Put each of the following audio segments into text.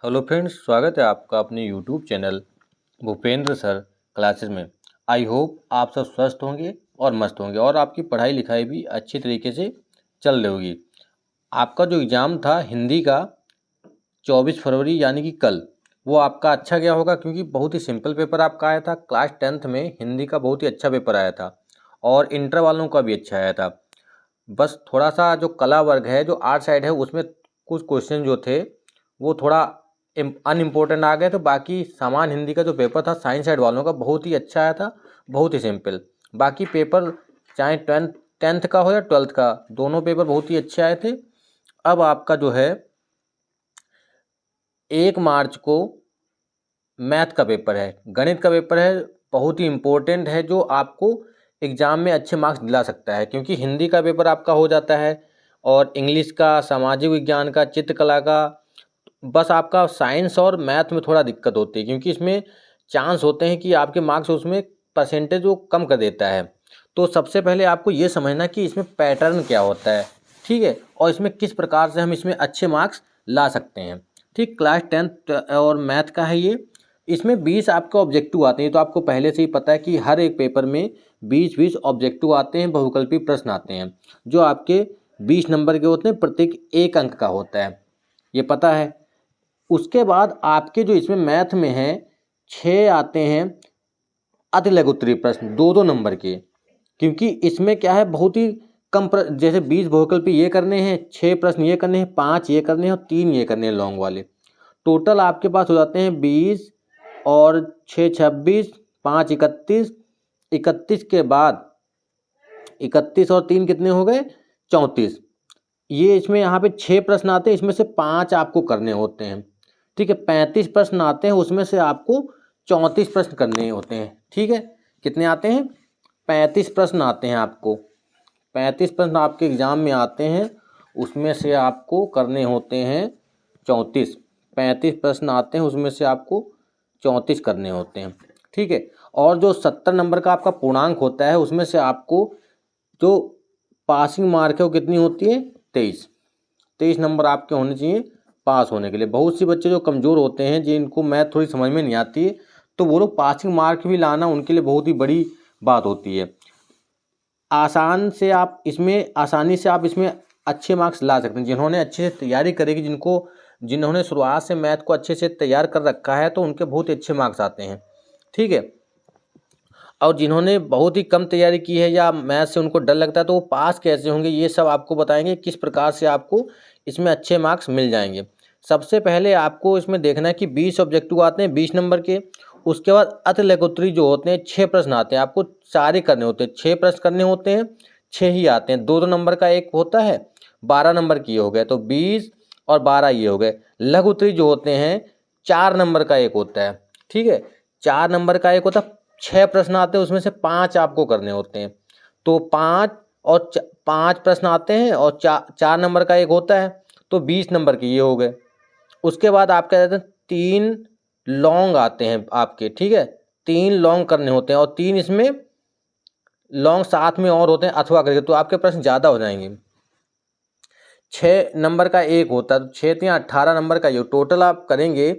Hello friends, स्वागत है आपका अपने YouTube channel Bhupendra sir classes में। आई होप आप सब स्वस्थ होंगे और मस्त होंगे और आपकी पढ़ाई लिखाई भी अच्छी तरीके से चल रही होगी। आपका जो एग्ज़ाम था हिंदी का 24 फरवरी यानी कि कल, वो आपका अच्छा गया होगा क्योंकि बहुत ही सिंपल पेपर आपका आया था। क्लास 10th में हिंदी का बहुत ही अच्छा पेपर आया था और इंटर वालों का भी अच्छा आया था। बस थोड़ा सा जो कला वर्ग है, जो आर्ट साइड है, उसमें कुछ क्वेश्चन जो थे वो थोड़ा अनइम्पोर्टेंट आ गए। तो बाकी सामान्य हिंदी का जो पेपर था साइंस साइड वालों का बहुत ही अच्छा आया था, बहुत ही सिंपल। बाकी पेपर चाहे टेंथ का हो या 12th का, दोनों पेपर बहुत ही अच्छे आए थे। अब आपका जो है 1 मार्च को मैथ का पेपर है, गणित का पेपर है, बहुत ही इम्पोर्टेंट है, जो आपको एग्ज़ाम में अच्छे मार्क्स दिला सकता है। क्योंकि हिंदी का पेपर आपका हो जाता है और इंग्लिश का, सामाजिक विज्ञान का, चित्रकला का, बस आपका साइंस और मैथ में थोड़ा दिक्कत होती है क्योंकि इसमें चांस होते हैं कि आपके मार्क्स उसमें परसेंटेज वो कम कर देता है। तो सबसे पहले आपको ये समझना कि इसमें पैटर्न क्या होता है, ठीक है, और इसमें किस प्रकार से हम इसमें अच्छे मार्क्स ला सकते हैं। ठीक, क्लास 10th और मैथ का है ये। इसमें 20 आपके ऑब्जेक्टिव आते हैं, तो आपको पहले से ही पता है कि हर एक पेपर में 20-20 ऑब्जेक्टिव आते हैं, बहुविकल्पी प्रश्न आते हैं जो आपके 20 नंबर के होते हैं, प्रत्येक 1 अंक का होता है, ये पता है। उसके बाद आपके जो इसमें मैथ में हैं 6 आते हैं अति लघु उत्तरीय प्रश्न 2-2 नंबर के। क्योंकि इसमें क्या है, बहुत ही कम जैसे 20 बहुविकल्पी ये करने हैं, 6 प्रश्न ये करने हैं, 5 ये करने हैं और 3 ये करने हैं लॉन्ग वाले। टोटल आपके पास हो जाते हैं 20 और 6 26, 5 31, 31 के बाद 31 और 3 कितने हो गए, 34। ये इसमें यहाँ पे 6 प्रश्न आते हैं, इसमें से 5 आपको करने होते हैं, ठीक है। 35 प्रश्न आते हैं, उसमें से आपको 34 प्रश्न करने होते हैं, ठीक है। कितने आते हैं, 35 प्रश्न आते हैं आपको, 35 प्रश्न आपके एग्जाम में आते हैं, उसमें से आपको करने होते हैं 34। 35 प्रश्न आते हैं, उसमें से आपको 34 करने होते हैं, ठीक है। और जो 70 नंबर का आपका पूर्णांक होता है, उसमें से आपको जो पासिंग मार्क है वो कितनी होती है, 23 नंबर आपके होने चाहिए पास होने के लिए। बहुत सी बच्चे जो कमज़ोर होते हैं, जिनको मैथ थोड़ी समझ में नहीं आती है, तो वो लोग पासिंग मार्क भी लाना उनके लिए बहुत ही बड़ी बात होती है। आसानी से आप इसमें अच्छे मार्क्स ला सकते हैं। जिन्होंने अच्छे से तैयारी करेगी, जिन्होंने शुरुआत से मैथ को अच्छे से तैयार कर रखा है, तो उनके बहुत ही अच्छे मार्क्स आते हैं, ठीक है। और जिन्होंने बहुत ही कम तैयारी की है या मैथ से उनको डर लगता है, तो वो पास कैसे होंगे, ये सब आपको बताएंगे किस प्रकार से आपको इसमें अच्छे मार्क्स मिल जाएंगे। सबसे पहले आपको इसमें देखना है कि 20 ऑब्जेक्टिव आते हैं 20 नंबर के। उसके बाद अति लघुत्तरी जो होते हैं 6 प्रश्न आते हैं, आपको सारे करने होते हैं, 6 प्रश्न करने होते हैं, 6 ही आते हैं। 2-2 नंबर का एक होता है, 12 नंबर की हो गए, तो 20 और 12 ये हो गए। लघु उत्तरी जो होते हैं 4 नंबर का एक होता है, ठीक है, 4 नंबर का एक होता है। 6 प्रश्न आते हैं, उसमें से 5 आपको करने होते हैं, तो 5 प्रश्न आते हैं और 4 नंबर का एक होता है, तो 20 नंबर के ये हो गए। उसके बाद आप क्या कहते हैं, 3 लॉन्ग आते हैं आपके, ठीक है, 3 लॉन्ग करने होते हैं और 3 इसमें लॉन्ग साथ में और होते हैं अथवा करके, तो आपके प्रश्न ज़्यादा हो जाएंगे। 6 नंबर का एक होता है, तो 6 या 18 नंबर का ये टोटल आप करेंगे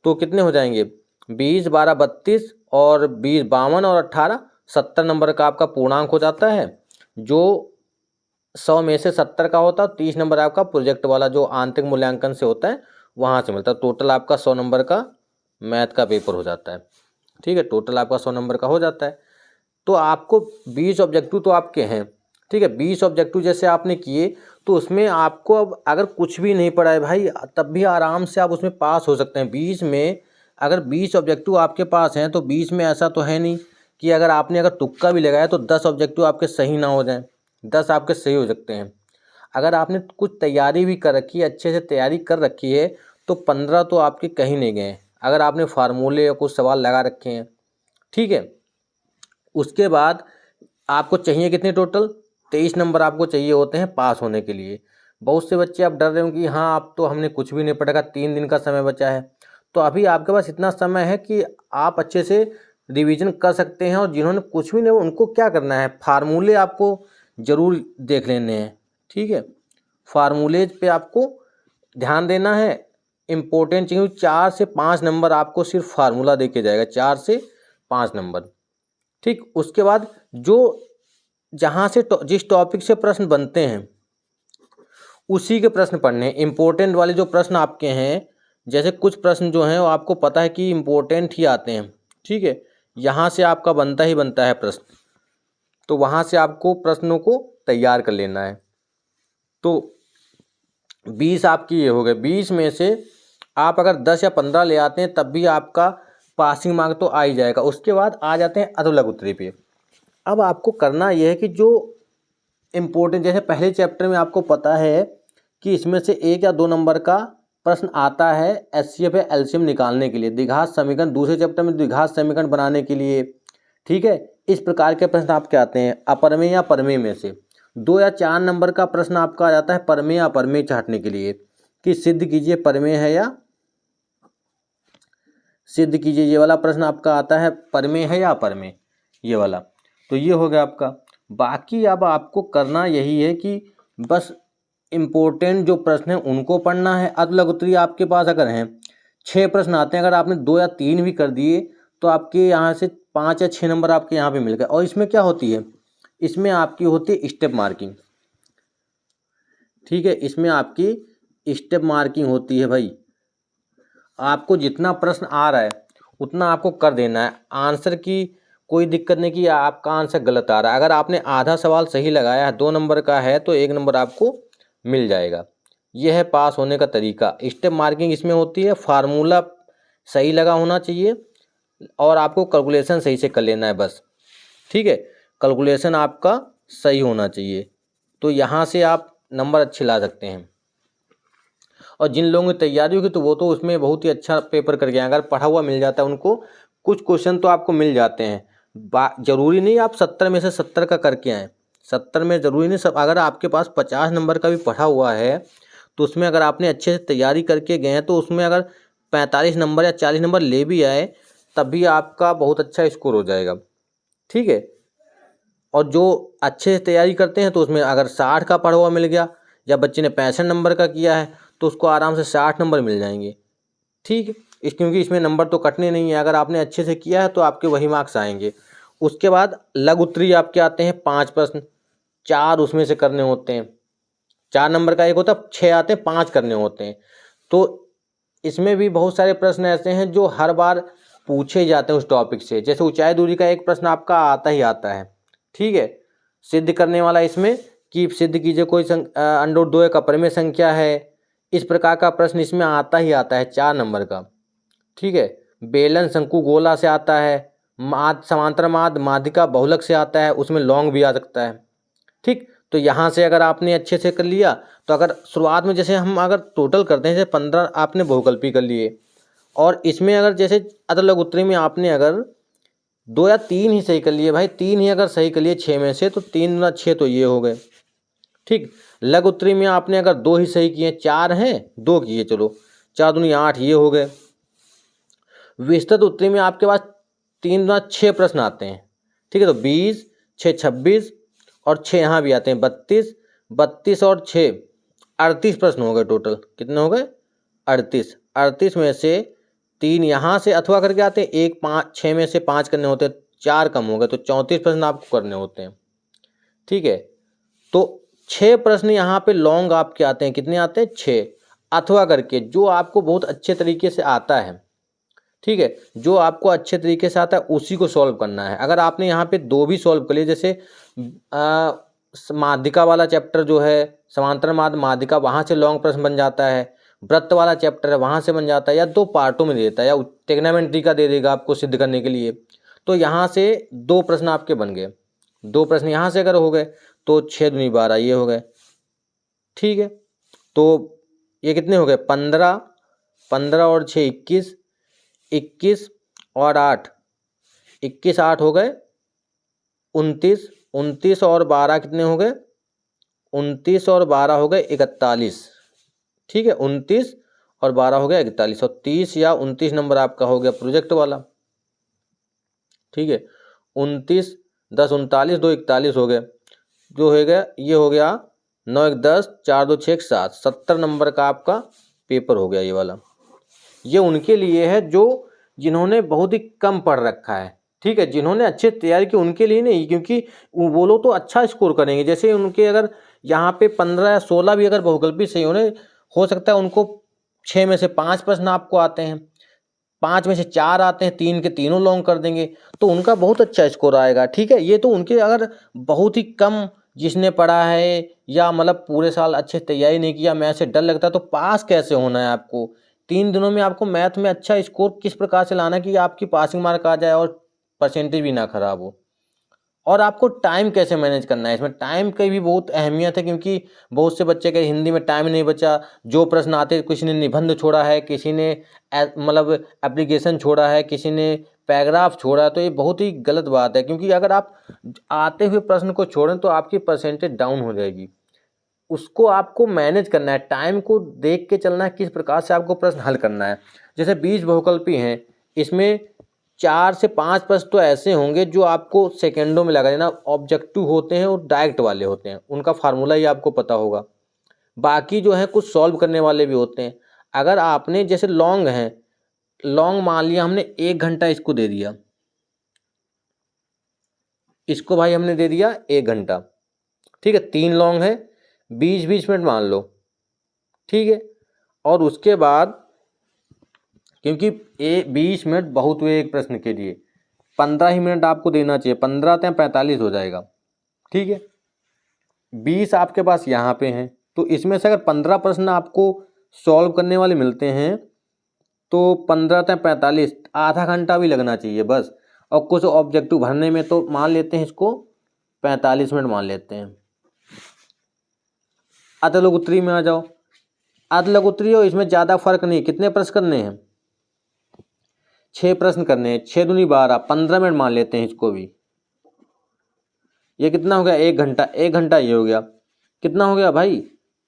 तो कितने हो जाएंगे, 20 12 32 और 20 52 और 18 70 नंबर का आपका पूर्णांक हो जाता है, जो 100 में से 70 का होता है। 30 नंबर आपका प्रोजेक्ट वाला जो आंतरिक मूल्यांकन से होता है वहाँ से मिलता है। टोटल आपका 100 नंबर का मैथ का पेपर हो जाता है, ठीक है, टोटल आपका 100 नंबर का हो जाता है। तो आपको 20 ऑब्जेक्टिव तो आपके हैं, ठीक है। 20 ऑब्जेक्टिव जैसे आपने किए, तो उसमें आपको अब अगर कुछ भी नहीं पड़ा है भाई, तब भी आराम से आप उसमें पास हो सकते हैं। 20 में अगर 20 ऑब्जेक्टिव आपके पास हैं, तो 20 में ऐसा तो है नहीं कि अगर तुक्का भी लगाया तो 10 ऑब्जेक्टिव आपके सही ना हो जाएं, 10 आपके सही हो सकते हैं। अगर आपने कुछ तैयारी भी कर रखी है, अच्छे से तैयारी कर रखी है, तो 15 तो आपके कहीं नहीं गए, अगर आपने फार्मूले या कुछ सवाल लगा रखे हैं, ठीक है। उसके बाद आपको चाहिए कितने, टोटल 23 नंबर आपको चाहिए होते हैं पास होने के लिए। बहुत से बच्चे आप डर रहे हो कि हाँ अब तो हमने कुछ भी नहीं पढ़ा, 3 दिन का समय बचा है, तो अभी आपके पास इतना समय है कि आप अच्छे से रिवीजन कर सकते हैं। और जिन्होंने कुछ भी नहीं, उनको क्या करना है, फार्मूले आपको ज़रूर देख लेने हैं, ठीक है। फार्मूलेज पे आपको ध्यान देना है, इम्पोर्टेंट चाहिए, 4 से 5 नंबर आपको सिर्फ फार्मूला दे के जाएगा, 4 से 5 नंबर। ठीक, उसके बाद जो जहाँ से जिस टॉपिक से प्रश्न बनते हैं उसी के प्रश्न पढ़ने हैं। इम्पोर्टेंट वाले जो प्रश्न आपके हैं, जैसे कुछ प्रश्न जो हैं वो आपको पता है कि इम्पोर्टेंट ही आते हैं, ठीक है, यहाँ से आपका बनता ही बनता है प्रश्न, तो वहाँ से आपको प्रश्नों को तैयार कर लेना है। तो 20 आपकी ये हो गए, 20 में से आप अगर 10 या 15 ले आते हैं तब भी आपका पासिंग मार्क तो आ ही जाएगा। उसके बाद आ जाते हैं अधो लघु उत्तरीय पे। अब आपको करना यह है कि जो इम्पोर्टेंट, जैसे पहले चैप्टर में आपको पता है कि इसमें से 1 या 2 नंबर का प्रश्न आता है एचसीएफ या एलसीएम निकालने के लिए, द्विघात समीकरण, दूसरे चैप्टर में द्विघात समीकरण बनाने के लिए, ठीक है, इस प्रकार के प्रश्न आपके आते हैं अपरमेय या परमेय में से। 2 या 4 नंबर का प्रश्न आपका आ जाता है परमेय या अपरमेय छांटने के लिए कि सिद्ध कीजिए परमेय है या सिद्ध कीजिए, ये वाला प्रश्न आपका आता है परमेय है या अपरमेय, ये वाला। तो ये हो गया आपका। बाकी अब आपको करना यही है कि बस इम्पोर्टेंट जो प्रश्न हैं उनको पढ़ना है। अधो लघु उत्तरीय आपके पास अगर हैं 6 प्रश्न आते हैं, अगर आपने 2 या 3 भी कर दिए तो आपके यहाँ से 5 या 6 नंबर आपके यहाँ पे मिल गए। और इसमें क्या होती है, इसमें आपकी होती है स्टेप मार्किंग, ठीक है, इसमें आपकी स्टेप मार्किंग होती है भाई। आपको जितना प्रश्न आ रहा है उतना आपको कर देना है, आंसर की कोई दिक्कत नहीं कि आपका आंसर गलत आ रहा है। अगर आपने आधा सवाल सही लगाया है, 2 नंबर का है, तो 1 नंबर आपको मिल जाएगा। यह है पास होने का तरीका। स्टेप मार्किंग इसमें होती है, फार्मूला सही लगा होना चाहिए और आपको कैलकुलेशन सही से कर लेना है बस, ठीक है, कैलकुलेशन आपका सही होना चाहिए, तो यहाँ से आप नंबर अच्छे ला सकते हैं। और जिन लोगों की तैयारी होगी तो वो तो उसमें बहुत ही अच्छा पेपर करके आए, अगर पढ़ा हुआ मिल जाता है उनको, कुछ क्वेश्चन तो आपको मिल जाते हैं। जरूरी नहीं आप 70 में से 70 का करके आएँ, 70 में ज़रूरी नहीं सब। अगर आपके पास 50 नंबर का भी पढ़ा हुआ है तो उसमें अगर आपने अच्छे से तैयारी करके गए हैं तो उसमें अगर 45 नंबर या 40 नंबर ले भी आए तब भी आपका बहुत अच्छा स्कोर हो जाएगा, ठीक है। और जो अच्छे से तैयारी करते हैं तो उसमें अगर 60 का पढ़ा हुआ मिल गया या बच्चे ने 65 नंबर का किया है तो उसको आराम से 60 नंबर मिल जाएंगे, ठीक है, क्योंकि इसमें नंबर तो कटने नहीं है। अगर आपने अच्छे से किया है तो आपके वही मार्क्स आएंगे। उसके बाद लघु उत्तरीय आपके आते हैं 5 प्रश्न, 4 उसमें से करने होते हैं, 4 नंबर का एक होता है, 6 आते हैं, 5 करने होते हैं। तो इसमें भी बहुत सारे प्रश्न ऐसे हैं जो हर बार पूछे जाते हैं उस टॉपिक से। जैसे ऊंचाई दूरी का एक प्रश्न आपका आता ही आता है, ठीक है, सिद्ध करने वाला इसमें कि सिद्ध कीजिए कोई √2 एक अपरिमेय संख्या है, इस प्रकार का प्रश्न इसमें आता ही आता है 4 नंबर का, ठीक है। बेलन शंकु गोला से आता है, माद समांतर माद माध्यिका बहुलक से आता है, उसमें लॉन्ग भी आ सकता है, ठीक। तो यहाँ से अगर आपने अच्छे से कर लिया तो अगर शुरुआत में जैसे हम अगर टोटल करते हैं, जैसे 15 आपने बहुकल्पी कर लिए, और इसमें अगर जैसे अधो लघु उत्तरीय में आपने अगर 2 या 3 ही सही कर लिए भाई, 3 ही अगर सही कर लिए 6 में से, तो 3 × 6 तो ये हो गए, ठीक। लघु उत्तरीय में आपने अगर 2 ही सही किए, 4 हैं 2 किए, चलो 4 दूनी 8, ये हो गए। विस्तृत उत्तरीय में आपके पास 3 × 6 प्रश्न आते हैं, ठीक है, तो 20, 6 26 और 6 यहाँ भी आते हैं 32, 32 और 6 38 प्रश्न हो गए टोटल। कितने हो गए? 38। 38 में से 3 यहाँ से अथवा करके आते हैं, 1 5 6 में से 5 करने होते हैं, 4 कम हो गए, तो 34 प्रश्न आपको करने होते हैं, ठीक है। तो 6 प्रश्न यहाँ पे लॉन्ग आपके आते हैं, कितने आते हैं? 6 अथवा करके, जो आपको बहुत अच्छे तरीके से आता है, ठीक है, जो आपको अच्छे तरीके से आता है उसी को सॉल्व करना है। अगर आपने यहाँ पे 2 भी सॉल्व कर लिए, जैसे माध्यिका वाला चैप्टर जो है, समांतर माध्यिका, वहाँ से लॉन्ग प्रश्न बन जाता है, वृत्त वाला चैप्टर है वहाँ से बन जाता है, या 2 पार्टों में देता है, या ट्रिग्नोमेट्री का दे देगा आपको सिद्ध करने के लिए, तो यहाँ से 2 प्रश्न आपके बन गए। 2 प्रश्न यहाँ से अगर हो गए तो 6 दूनी 12 ये हो गए, ठीक है। तो ये कितने हो गए? 15, 15 और 6 21, 21 और 8 21 8 हो गए 29, 29 और 12 कितने हो गए? 29 और 12 हो गए 41, ठीक है, 29 और 12 हो गया 41, और 30 या 29 नंबर आपका हो गया प्रोजेक्ट वाला, ठीक है। 29 10 39 2 41 हो गए, जो हो गया ये हो गया 9 1 10 4 2 6 1 7, 70 नंबर का आपका पेपर हो गया ये वाला, ये उनके लिए है जो जिन्होंने बहुत ही कम पढ़ रखा है, ठीक है, जिन्होंने अच्छे तैयारी की उनके लिए नहीं, क्योंकि वो लोग तो अच्छा स्कोर करेंगे। जैसे उनके अगर यहाँ पे 15 या 16 भी अगर बहुकल्पी सही होने, हो सकता है उनको 6 में से 5 प्रश्न आपको आते हैं, 5 में से 4 आते हैं, 3 के तीनों लॉन्ग कर देंगे, तो उनका बहुत अच्छा स्कोर आएगा, ठीक है। ये तो उनके अगर बहुत ही कम जिसने पढ़ा है या मतलब पूरे साल अच्छे तैयारी नहीं किया, मैथ से डर लगता है, तो पास कैसे होना है आपको? 3 दिनों में आपको मैथ में अच्छा स्कोर किस प्रकार से लाना है कि आपकी पासिंग मार्क आ जाए और परसेंटेज भी ना खराब हो। और आपको टाइम कैसे मैनेज करना है, इसमें टाइम की भी बहुत अहमियत है, क्योंकि बहुत से बच्चे के हिंदी में टाइम नहीं बचा, जो प्रश्न आते किसी ने निबंध छोड़ा है, किसी ने मतलब एप्लीकेशन छोड़ा है, किसी ने पैराग्राफ छोड़ा है, तो ये बहुत ही गलत बात है, क्योंकि अगर आप आते हुए प्रश्न को छोड़ें तो आपकी परसेंटेज डाउन हो जाएगी। उसको आपको मैनेज करना है, टाइम को देख के चलना है, किस प्रकार से आपको प्रश्न हल करना है। जैसे 20 बहुकल्पी हैं, इसमें 4 से 5 प्रश्न तो ऐसे होंगे जो आपको सेकेंडों में लगा देना, ऑब्जेक्टिव होते हैं और डायरेक्ट वाले होते हैं, उनका फार्मूला ही आपको पता होगा। बाकी जो है कुछ सॉल्व करने वाले भी होते हैं। अगर आपने जैसे लॉन्ग हैं, लॉन्ग मान लिया हमने 1 घंटा इसको दे दिया, इसको भाई हमने दे दिया 1 घंटा, ठीक है, 3 लॉन्ग है, 20-20 मिनट मान लो, ठीक है। और उसके बाद क्योंकि 20 मिनट बहुत हुए एक प्रश्न के लिए, 15 ही मिनट आपको देना चाहिए, 15 से 45 हो जाएगा, ठीक है। 20 आपके पास यहाँ पे हैं, तो इसमें से अगर 15 प्रश्न आपको सॉल्व करने वाले मिलते हैं तो 15 से 45 आधा घंटा भी लगना चाहिए बस। और कुछ ऑब्जेक्टिव भरने में तो मान लेते हैं इसको 45 मिनट मान लेते हैं। अतलगुत्री में आ जाओ, अतलगुत्री हो, इसमें ज़्यादा फर्क नहीं, कितने प्रश्न करने हैं? 6 प्रश्न करने हैं, 6 दूनी 12, 15 मिनट मान लेते हैं इसको भी। ये कितना हो गया? 1 घंटा, 1 घंटा ये हो गया, कितना हो गया भाई?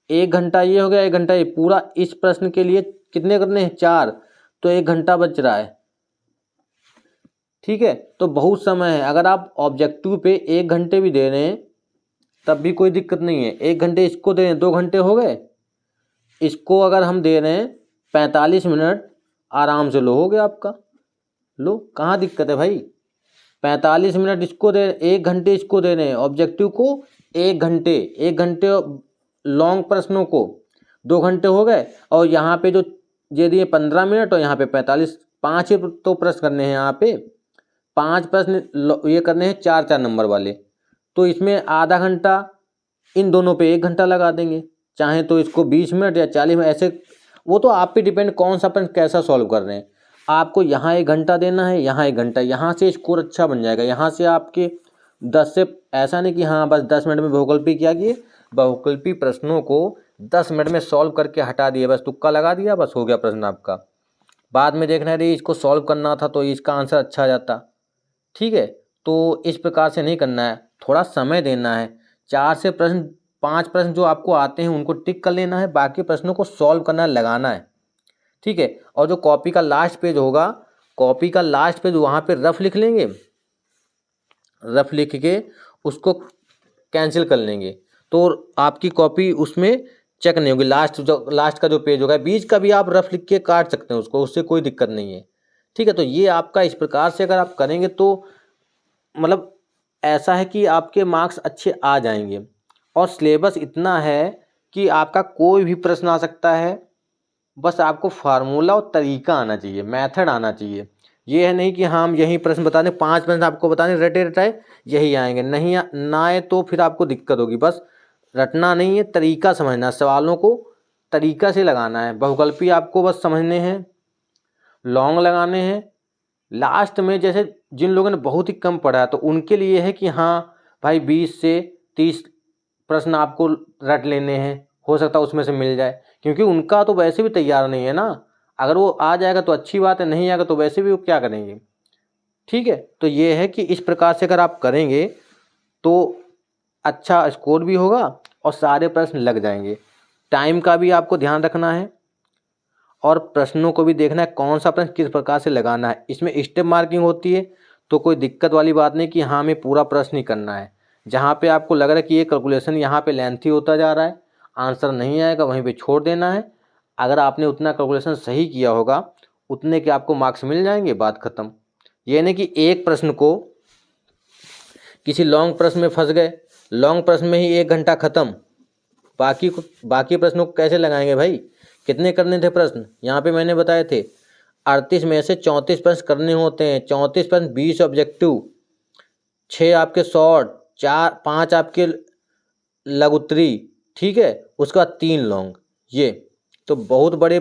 1 घंटा ये हो गया, 1 घंटा ये, पूरा इस प्रश्न के लिए कितने करने हैं? 4, तो 1 घंटा बच रहा है, ठीक है। तो बहुत समय है, अगर आप ऑब्जेक्टिव पे 1 घंटे भी दे रहे हैं तब भी कोई दिक्कत नहीं है। 1 घंटे इसको दे रहे हैं, 2 घंटे हो गए। इसको अगर हम दे रहे हैं 45 मिनट, आराम से लो, हो गया आपका, लो, कहाँ दिक्कत है भाई? 45 मिनट इसको दे, 1 घंटे इसको दे रहे हैं, ऑब्जेक्टिव को 1 घंटे, 1 घंटे लॉन्ग प्रश्नों को 2 घंटे हो गए। और यहाँ पे जो ये दिए 15 मिनट और यहाँ पे 45, 5 ही तो प्रश्न करने हैं, यहाँ पे 5 प्रश्न ये करने हैं 4-4 नंबर वाले, तो इसमें आधा घंटा इन दोनों पे 1 घंटा लगा देंगे, चाहे तो इसको 20 मिनट या 40 मिनट, ऐसे वो तो आप पे डिपेंड कौन सा प्रश्न कैसा सॉल्व कर रहे हैं। आपको यहाँ 1 घंटा देना है, यहाँ 1 घंटा, यहाँ से स्कोर अच्छा बन जाएगा। यहाँ से आपके 10 से, ऐसा नहीं कि हाँ बस 10 मिनट में बहुकल्पी क्या किए, बहुकल्पी प्रश्नों को 10 मिनट में सॉल्व करके हटा दिए, बस तुक्का लगा दिया, बस हो गया प्रश्न आपका। बाद में देखना है इसको सॉल्व करना था तो इसका आंसर अच्छा आ जाता, ठीक है। तो इस प्रकार से नहीं करना है, थोड़ा समय देना है। 4 से 5 प्रश्न जो आपको आते हैं उनको टिक कर लेना है, बाकी प्रश्नों को सॉल्व करना लगाना है, ठीक है। और जो कॉपी का लास्ट पेज होगा, कॉपी का लास्ट पेज वहाँ पे रफ लिख लेंगे, रफ लिख के उसको कैंसिल कर लेंगे, तो आपकी कॉपी उसमें चेक नहीं होगी। लास्ट का जो पेज होगा, बीच का भी आप रफ लिख के काट सकते हैं उसको, उससे कोई दिक्कत नहीं है, ठीक है। तो ये आपका इस प्रकार से अगर आप करेंगे तो मतलब ऐसा है कि आपके मार्क्स अच्छे आ जाएंगे। और सिलेबस इतना है कि आपका कोई भी प्रश्न आ सकता है, बस आपको फार्मूला और तरीका आना चाहिए, मेथड आना चाहिए। ये है नहीं कि हाँ हम यही प्रश्न बता दें, 5 प्रश्न आपको बताने रटे रटाए यही आएंगे, नहीं ना आए तो फिर आपको दिक्कत होगी। बस रटना नहीं है, तरीका समझना, सवालों को तरीका से लगाना है। बहुकल्पी आपको बस समझने हैं, लॉन्ग लगाने हैं। लास्ट में जैसे जिन लोगों ने बहुत ही कम पढ़ा है तो उनके लिए है कि हाँ भाई 20 से 30 प्रश्न आपको रट लेने हैं, हो सकता है उसमें से मिल जाए, क्योंकि उनका तो वैसे भी तैयार नहीं है ना। अगर वो आ जाएगा तो अच्छी बात है, नहीं आएगा तो वैसे भी वो क्या करेंगे, ठीक है। तो ये है कि इस प्रकार से अगर आप करेंगे तो अच्छा स्कोर भी होगा और सारे प्रश्न लग जाएंगे। टाइम का भी आपको ध्यान रखना है और प्रश्नों को भी देखना है कौन सा प्रश्न किस प्रकार से लगाना है। इसमें स्टेप मार्किंग होती है तो कोई दिक्कत वाली बात नहीं कि हाँ हमें पूरा प्रश्न ही करना है। जहाँ पे आपको लग रहा है कि ये कैलकुलेशन यहाँ पे लेंथी होता जा रहा है, आंसर नहीं आएगा, वहीं पे छोड़ देना है। अगर आपने उतना कैलकुलेशन सही किया होगा उतने के आपको मार्क्स मिल जाएंगे, बात खत्म। ये नहीं कि एक प्रश्न को किसी लॉन्ग प्रश्न में फंस गए, लॉन्ग प्रश्न में ही 1 घंटा खत्म, बाकी प्रश्नों को कैसे लगाएंगे भाई? कितने करने थे प्रश्न? यहाँ पे मैंने बताए थे 38 में से 34 प्रश्न करने होते हैं। 34 प्रश्न, 20 ऑब्जेक्टिव, 6 आपके शॉर्ट, 5 आपके लघुत्तरी, ठीक है, उसका 3 लॉन्ग। ये तो बहुत बड़े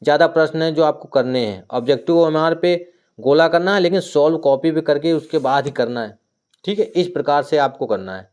ज़्यादा प्रश्न हैं जो आपको करने हैं। ऑब्जेक्टिव हमारे पे गोला करना है, लेकिन सॉल्व कॉपी पे करके उसके बाद ही करना है, ठीक है। इस प्रकार से आपको करना है।